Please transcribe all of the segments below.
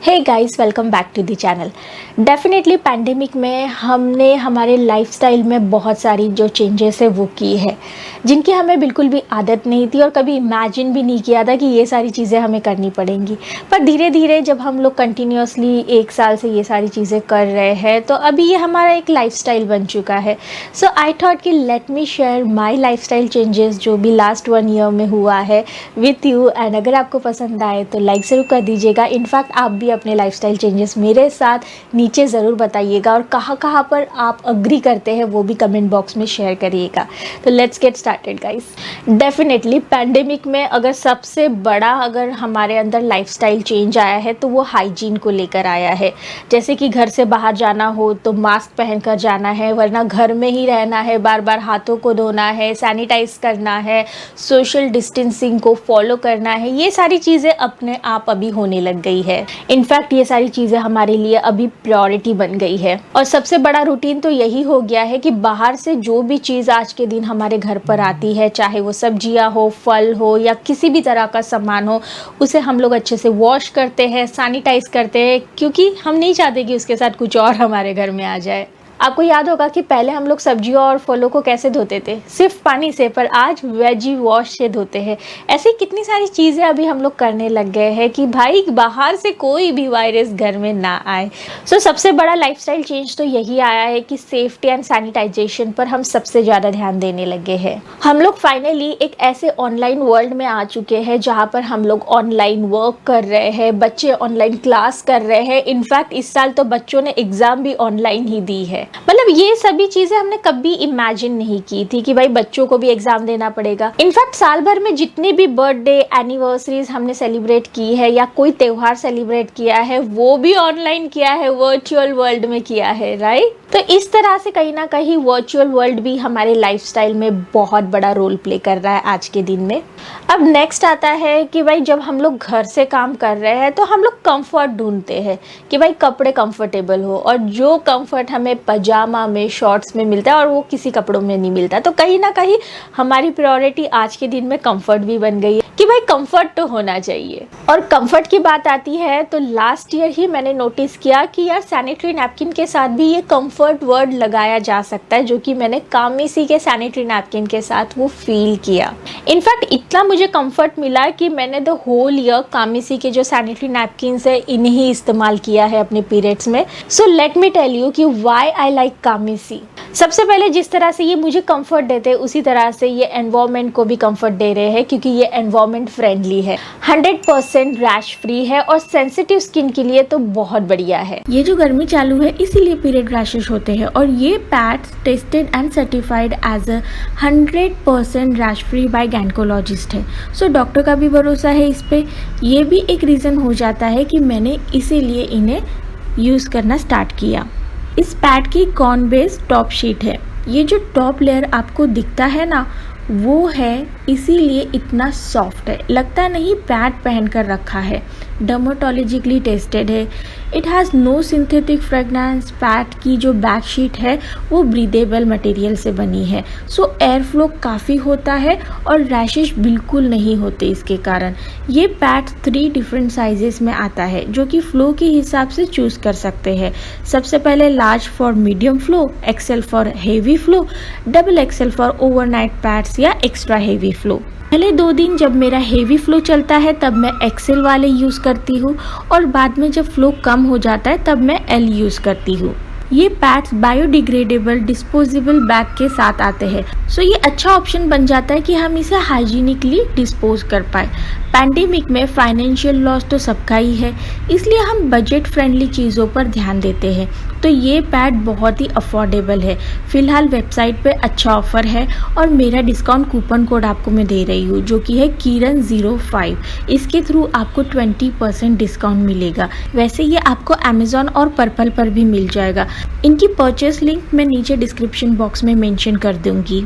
Hey guys, welcome back to the channel. Definitely pandemic में हमने हमारे लाइफस्टाइल में बहुत सारी जो चेंजेस है वो की है, जिनकी हमें बिल्कुल भी आदत नहीं थी और कभी इमेजिन भी नहीं किया था कि ये सारी चीज़ें हमें करनी पड़ेंगी। पर धीरे धीरे जब हम लोग कंटिन्यूसली 1 साल से ये सारी चीज़ें कर रहे हैं तो अभी ये हमारा एक लाइफस्टाइल बन चुका है। सो आई थॉट कि let me share my lifestyle changes जो भी लास्ट 1 ईयर में हुआ है विथ यू। एंड अगर आपको पसंद आए तो लाइक ज़रूर कर दीजिएगा। इनफैक्ट आप भी अपने लाइफस्टाइल चेंजेस मेरे साथ नीचे ज़रूर बताइएगा और कहाँ पर आप अग्री करते हैं वो भी कमेंट बॉक्स में शेयर करिएगा। तो let's get started guys. Definitely pandemic में अगर हमारे अंदर लाइफस्टाइल चेंज आया है तो वो हाइजीन को लेकर आया है। जैसे कि घर से बाहर जाना हो तो मास्क पहनकर जाना है, वरना घर में ही रहना है, बार बार हाथों को धोना है, सैनिटाइज करना है, सोशल डिस्टेंसिंग को फॉलो करना है। ये सारी चीज़ें अपने आप अभी होने लग गई है। इनफैक्ट ये सारी चीज़ें हमारे लिए अभी प्रायोरिटी बन गई है। और सबसे बड़ा रूटीन तो यही हो गया है कि बाहर से जो भी चीज़ आज के दिन हमारे घर पर आती है, चाहे वो सब्जियां हो, फल हो या किसी भी तरह का सामान हो, उसे हम लोग अच्छे से वॉश करते हैं, सैनिटाइज करते हैं, क्योंकि हम नहीं चाहते कि उसके साथ कुछ और हमारे घर में आ जाए। आपको याद होगा कि पहले हम लोग सब्जियों और फलों को कैसे धोते थे? सिर्फ पानी से, पर आज वेजी वॉश से धोते हैं। ऐसी कितनी सारी चीज़ें अभी हम लोग करने लग गए हैं कि भाई बाहर से कोई भी वायरस घर में ना आए। सो सबसे बड़ा लाइफस्टाइल चेंज तो यही आया है कि सेफ्टी एंड सैनिटाइजेशन पर हम सबसे ज़्यादा ध्यान देने लगे हैं। हम लोग फाइनली एक ऐसे ऑनलाइन वर्ल्ड में आ चुके हैं जहाँ पर हम लोग ऑनलाइन वर्क कर रहे हैं, बच्चे ऑनलाइन क्लास कर रहे हैं। इनफैक्ट इस साल तो बच्चों ने एग्ज़ाम भी ऑनलाइन ही दी है। मतलब ये सभी चीजें हमने कभी इमेजिन नहीं की थी कि भाई बच्चों को भी एग्जाम देना पड़ेगा। इनफैक्ट साल भर में जितने भी बर्थडे एनिवर्सरीज हमने सेलिब्रेट की है या कोई त्योहार सेलिब्रेट किया है वो भी ऑनलाइन किया है, वर्चुअल वर्ल्ड में किया है, राइट? तो इस तरह से कहीं ना कहीं वर्चुअल वर्ल्ड भी हमारे लाइफस्टाइल में बहुत बड़ा रोल प्ले कर रहा है आज के दिन में। अब नेक्स्ट आता है कि भाई जब हम लोग घर से काम कर रहे हैं तो हम लोग कंफर्ट ढूंढते हैं कि भाई कपड़े कंफर्टेबल हो, और जो कंफर्ट हमें पजामा में, शॉर्ट्स में मिलता है और वो किसी कपड़ों में नहीं मिलता। तो कहीं ना कहीं हमारी प्रायोरिटी आज के दिन में कंफर्ट भी बन गई है कि भाई कंफर्ट तो होना चाहिए। और कंफर्ट की बात आती है तो लास्ट ईयर ही मैंने नोटिस किया कि यार सैनिटरी नैपकिन के साथ भी ये कंफर्ट वर्ड लगाया जा सकता है, जो कि मैंने कामिसी के सैनिटरी नैपकिन के साथ वो फील किया। इनफैक्ट इतना मुझे कंफर्ट मिला कि मैंने द होल ईयर कामिसी के जो सैनिटरी नैपकिन है इन्हीं इस्तेमाल किया है अपने पीरियड्स में। So let me tell you कि व्हाई आई लाइक कामिसी। सबसे पहले जिस तरह से ये मुझे कंफर्ट देते हैं उसी तरह से ये एनवायरनमेंट को भी कंफर्ट दे रहे हैं, क्योंकि ये एनवायरनमेंट फ्रेंडली है, 100% रैश फ्री है और सेंसिटिव स्किन के लिए तो बहुत बढ़िया है। ये जो गर्मी चालू है इसीलिए पीरियड रैशेस होते हैं, और ये pads tested and certified as a 100% rash free by gynaecologist है। सो डॉक्टर का भी भरोसा है इस पे। ये भी एक रीज़न हो जाता है कि मैंने इसीलिए इन्हें यूज़ करना स्टार्ट किया। इस पैड की कॉर्न बेस टॉप शीट है। ये जो टॉप लेयर आपको दिखता है ना, वो है इसीलिए इतना सॉफ्ट है, लगता नहीं पैड पहन कर रखा है। डर्मेटोलॉजिकली टेस्टेड है। It has no synthetic fragrance. Pad की जो बैक शीट है वो ब्रीदेबल मटेरियल से बनी है, सो एयर फ्लो काफ़ी होता है और रैशेस बिल्कुल नहीं होते इसके कारण। ये पैड 3 डिफरेंट साइजेस में आता है, जो कि फ्लो के हिसाब से चूज़ कर सकते हैं। सबसे पहले large for medium flow, XL for heavy flow, double XL for overnight pads या एक्स्ट्रा हेवी फ्लो। पहले 2 दिन जब मेरा हेवी फ्लो चलता है तब मैं एक्सेल वाले यूज़ करती हूँ, और बाद में जब फ्लो कम हो जाता है तब मैं एल यूज़ करती हूँ। ये पैड्स बायोडिग्रेडेबल डिस्पोजेबल बैग के साथ आते हैं, सो ये अच्छा ऑप्शन बन जाता है कि हम इसे हाइजीनिकली डिस्पोज कर पाए। पैंडेमिक में फाइनेंशियल लॉस तो सबका ही है, इसलिए हम बजट फ्रेंडली चीज़ों पर ध्यान देते हैं। तो ये पैड बहुत ही अफोर्डेबल है। फिलहाल वेबसाइट पे अच्छा ऑफर है और मेरा डिस्काउंट कूपन कोड आपको मैं दे रही हूँ, जो कि है Kiran05। इसके थ्रू आपको 20% डिस्काउंट मिलेगा। वैसे ये आपको अमेजोन और पर्पल पर भी मिल जाएगा। इनकी परचेस लिंक मैं नीचे डिस्क्रिप्शन बॉक्स में मेंशन कर दूंगी।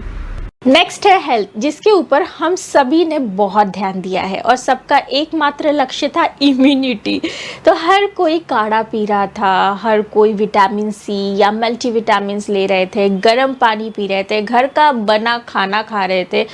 नेक्स्ट है हेल्थ, जिसके ऊपर हम सभी ने बहुत ध्यान दिया है और सबका एकमात्र लक्ष्य था इम्यूनिटी। तो हर कोई काढ़ा पी रहा था, हर कोई विटामिन सी या मल्टीविटामिन्स ले रहे थे, गर्म पानी पी रहे थे, घर का बना खाना खा रहे थे।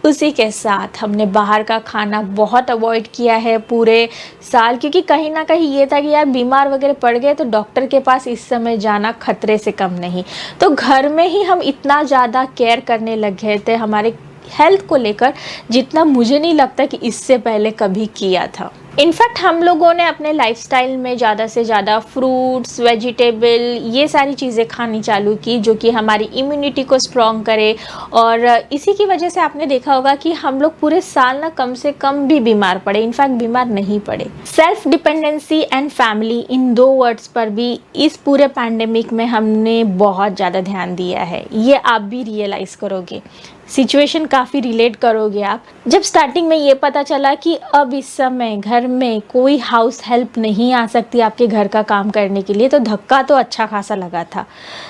उसी के साथ हमने बाहर का खाना बहुत अवॉइड किया है पूरे साल, क्योंकि कहीं ना कहीं ये था कि यार बीमार वगैरह पड़ गए तो डॉक्टर के पास इस समय जाना खतरे से कम नहीं। तो घर में ही हम इतना ज़्यादा केयर करने लग गए थे हमारे हेल्थ को लेकर, जितना मुझे नहीं लगता कि इससे पहले कभी किया था। इनफैक्ट हम लोगों ने अपने लाइफस्टाइल में ज़्यादा से ज़्यादा फ्रूट्स, वेजिटेबल, ये सारी चीज़ें खानी चालू की जो कि हमारी इम्यूनिटी को स्ट्रॉन्ग करे। और इसी की वजह से आपने देखा होगा कि हम लोग पूरे साल ना कम से कम भी बीमार पड़े, इनफैक्ट बीमार नहीं पड़े। सेल्फ डिपेंडेंसी एंड फैमिली, इन दो वर्ड्स पर भी इस पूरे पैंडेमिक में हमने बहुत ज़्यादा ध्यान दिया है। ये आप भी रियलाइज़ करोगे, सिचुएशन काफ़ी रिलेट करोगे आप। जब स्टार्टिंग में ये पता चला कि अब इस समय घर में कोई हाउस हेल्प नहीं आ सकती आपके घर का काम करने के लिए, तो धक्का तो अच्छा खासा लगा था।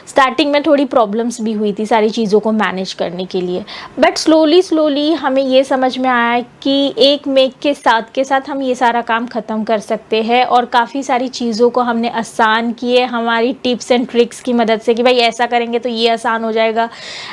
स्टार्टिंग में थोड़ी प्रॉब्लम्स भी हुई थी सारी चीज़ों को मैनेज करने के लिए, बट स्लोली हमें ये समझ में आया कि एक मेक के साथ हम ये सारा काम ख़त्म कर सकते हैं। और काफ़ी सारी चीज़ों को हमने आसान किए हमारी टिप्स एंड ट्रिक्स की मदद से कि भाई ऐसा करेंगे तो ये आसान हो जाएगा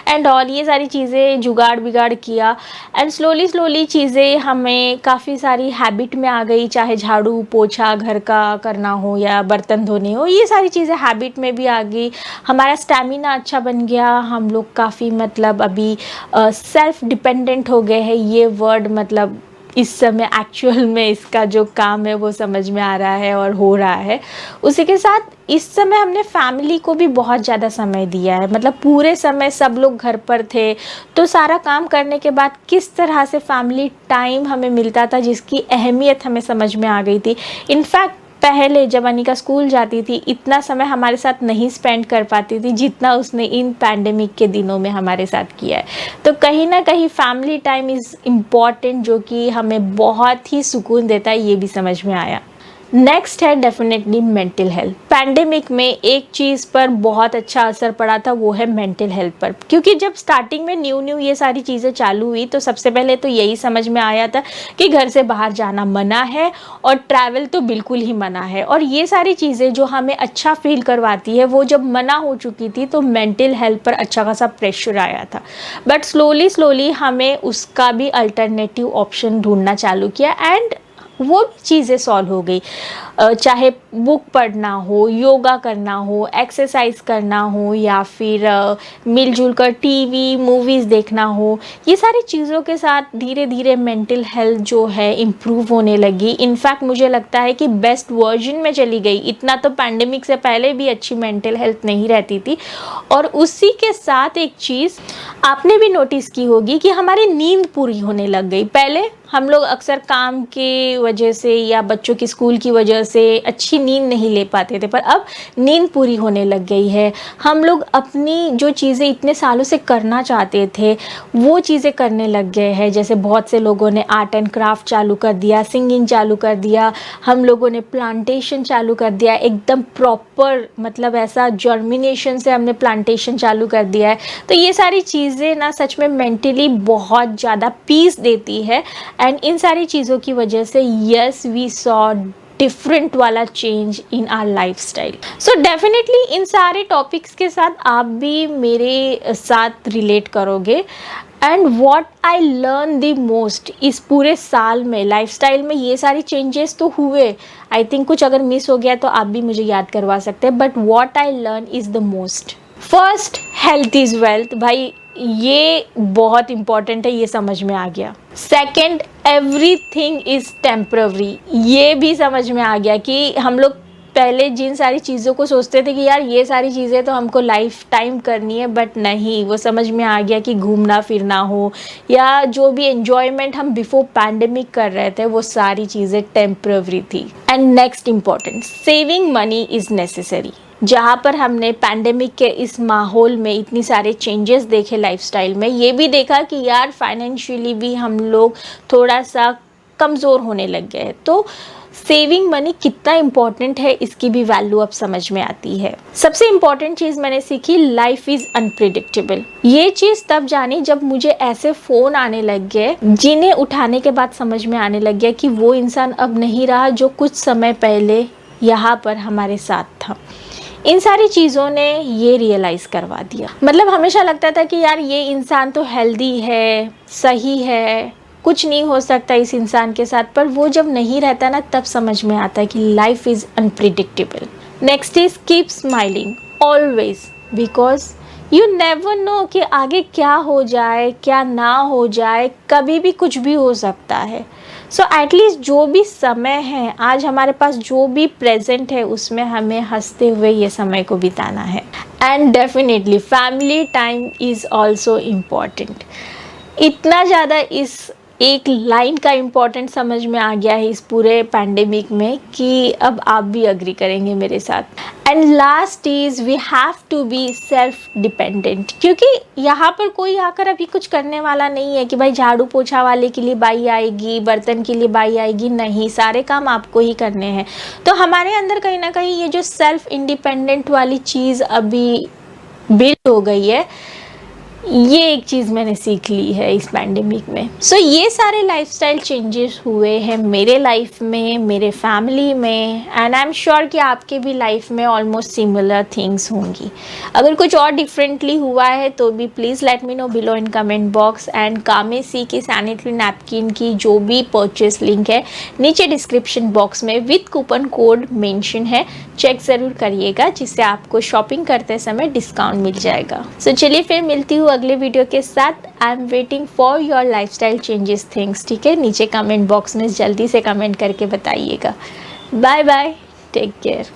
एंड ऑल, ये सारी चीज़ें जुगाड़ बिगाड़ किया। एंड स्लोली चीज़ें हमें काफ़ी सारी हैबिट में आ गई, चाहे झाड़ू पोछा घर का करना हो या बर्तन धोने हो, ये सारी चीज़ें हैबिट में भी आ गई। हमारा स्टैमिना अच्छा बन गया, हम लोग काफ़ी मतलब अभी सेल्फ डिपेंडेंट हो गए हैं। ये वर्ड मतलब इस समय एक्चुअल में इसका जो काम है वो समझ में आ रहा है और हो रहा है। उसी के साथ इस समय हमने फैमिली को भी बहुत ज़्यादा समय दिया है, मतलब पूरे समय सब लोग घर पर थे, तो सारा काम करने के बाद किस तरह से फैमिली टाइम हमें मिलता था जिसकी अहमियत हमें समझ में आ गई थी। इनफैक्ट पहले जब अनिका स्कूल जाती थी इतना समय हमारे साथ नहीं स्पेंड कर पाती थी जितना उसने इन पैंडेमिक के दिनों में हमारे साथ किया है। तो कहीं ना कहीं फैमिली टाइम इज़ इम्पॉर्टेंट, जो कि हमें बहुत ही सुकून देता है, ये भी समझ में आया। नेक्स्ट है डेफिनेटली मेंटल हेल्थ। पैंडेमिक में एक चीज़ पर बहुत अच्छा असर पड़ा था, वो है मेंटल हेल्थ पर, क्योंकि जब स्टार्टिंग में न्यू ये सारी चीज़ें चालू हुई तो सबसे पहले तो यही समझ में आया था कि घर से बाहर जाना मना है और ट्रैवल तो बिल्कुल ही मना है। और ये सारी चीज़ें जो हमें अच्छा फील करवाती है वो जब मना हो चुकी थी तो मेंटल हेल्थ पर अच्छा खासा प्रेशर आया था। बट स्लोली हमें उसका भी अल्टरनेटिव ऑप्शन ढूंढना चालू किया एंड वो चीज़ें सॉल्व हो गई। चाहे बुक पढ़ना हो, योगा करना हो, एक्सरसाइज करना हो या फिर मिलजुल कर टीवी मूवीज़ देखना हो, ये सारी चीज़ों के साथ धीरे धीरे मेंटल हेल्थ जो है इम्प्रूव होने लगी। इनफैक्ट मुझे लगता है कि बेस्ट वर्जन में चली गई। इतना तो पैंडेमिक से पहले भी अच्छी मेंटल हेल्थ नहीं रहती थी। और उसी के साथ एक चीज़ आपने भी नोटिस की होगी कि हमारी नींद पूरी होने लग गई। पहले हम लोग अक्सर काम की वजह से या बच्चों की स्कूल की वजह से अच्छी नींद नहीं ले पाते थे, पर अब नींद पूरी होने लग गई है। हम लोग अपनी जो चीज़ें इतने सालों से करना चाहते थे वो चीज़ें करने लग गए हैं। जैसे बहुत से लोगों ने आर्ट एंड क्राफ्ट चालू कर दिया, सिंगिंग चालू कर दिया, हम लोगों ने प्लांटेशन चालू कर दिया, एकदम प्रॉपर मतलब ऐसा जर्मिनेशन से हमने प्लांटेशन चालू कर दिया है। तो ये सारी चीज़ें ना सच में मेंटली बहुत ज़्यादा पीस देती है। एंड इन सारी चीज़ों की वजह से यस वी सॉ डिफरेंट वाला change in our lifestyle. So definitely इन सारे टॉपिक्स के साथ आप भी मेरे साथ रिलेट करोगे। And what I learn the most इस पूरे साल में लाइफस्टाइल में, ये सारी चेंजेस तो हुए, आई थिंक कुछ अगर मिस हो गया तो आप भी मुझे याद करवा सकते हैं, but what I learn is the most. First, health is wealth. भाई ये बहुत इंपॉर्टेंट है, ये समझ में आ गया। Second, everything is temporary. ये भी समझ में आ गया कि हम लोग पहले जिन सारी चीज़ों को सोचते थे कि यार ये सारी चीज़ें तो हमको लाइफ टाइम करनी है, बट नहीं, वो समझ में आ गया कि घूमना फिरना हो या जो भी एन्जॉयमेंट हम बिफोर पैंडेमिक कर रहे थे वो सारी चीज़ें टेम्पररी थी। And next important, saving money is necessary. जहाँ पर हमने पैंडेमिक के इस माहौल में इतनी सारे चेंजेस देखे लाइफस्टाइल में, ये भी देखा कि यार फाइनेंशियली भी हम लोग थोड़ा सा कमज़ोर होने लग गए। तो सेविंग मनी कितना इम्पोर्टेंट है इसकी भी वैल्यू अब समझ में आती है। सबसे इम्पोर्टेंट चीज़ मैंने सीखी, लाइफ इज़ अनप्रिडिक्टेबल। ये चीज़ तब जानी जब मुझे ऐसे फ़ोन आने लग गए जिन्हें उठाने के बाद समझ में आने लग गया कि वो इंसान अब नहीं रहा जो कुछ समय पहले यहाँ पर हमारे साथ था। इन सारी चीज़ों ने ये रियलाइज़ करवा दिया। मतलब हमेशा लगता था कि यार ये इंसान तो हेल्दी है, सही है, कुछ नहीं हो सकता इस इंसान के साथ, पर वो जब नहीं रहता ना तब समझ में आता है कि life is unpredictable. Next is keep smiling always, because you never know कि आगे क्या हो जाए क्या ना हो जाए, कभी भी कुछ भी हो सकता है। सो एटलीस्ट जो भी समय है आज हमारे पास, जो भी प्रेजेंट है उसमें हमें हंसते हुए ये समय को बिताना है। And definitely family time is also important. इतना ज़्यादा इस एक लाइन का इम्पोर्टेंट समझ में आ गया है इस पूरे पैंडेमिक में कि अब आप भी अग्री करेंगे मेरे साथ। And last is we have to be self dependent, क्योंकि यहाँ पर कोई आकर अभी कुछ करने वाला नहीं है कि भाई झाड़ू पोछा वाले के लिए बाई आएगी, बर्तन के लिए बाई आएगी, नहीं, सारे काम आपको ही करने हैं। तो हमारे अंदर कहीं ना कहीं ये जो सेल्फ इंडिपेंडेंट वाली चीज़ अभी बिल्ड हो गई है, ये एक चीज़ मैंने सीख ली है इस पैंडेमिक में। सो ये सारे लाइफस्टाइल चेंजेस हुए हैं मेरे लाइफ में, मेरे फैमिली में, एंड आई एम श्योर कि आपके भी लाइफ में ऑलमोस्ट सिमिलर थिंग्स होंगी। अगर कुछ और डिफरेंटली हुआ है तो भी please let me know below in comment box. And कामेसी की सैनिटरी नैपकिन की जो भी परचेस लिंक है नीचे डिस्क्रिप्शन बॉक्स में विथ कूपन कोड मेंशन है, चेक ज़रूर करिएगा जिससे आपको शॉपिंग करते समय डिस्काउंट मिल जाएगा। सो चलिए फिर मिलती हूँ अगले वीडियो के साथ। I am waiting for your lifestyle changes things, ठीक है? नीचे कमेंट बॉक्स में जल्दी से कमेंट करके बताइएगा। Bye bye, take care.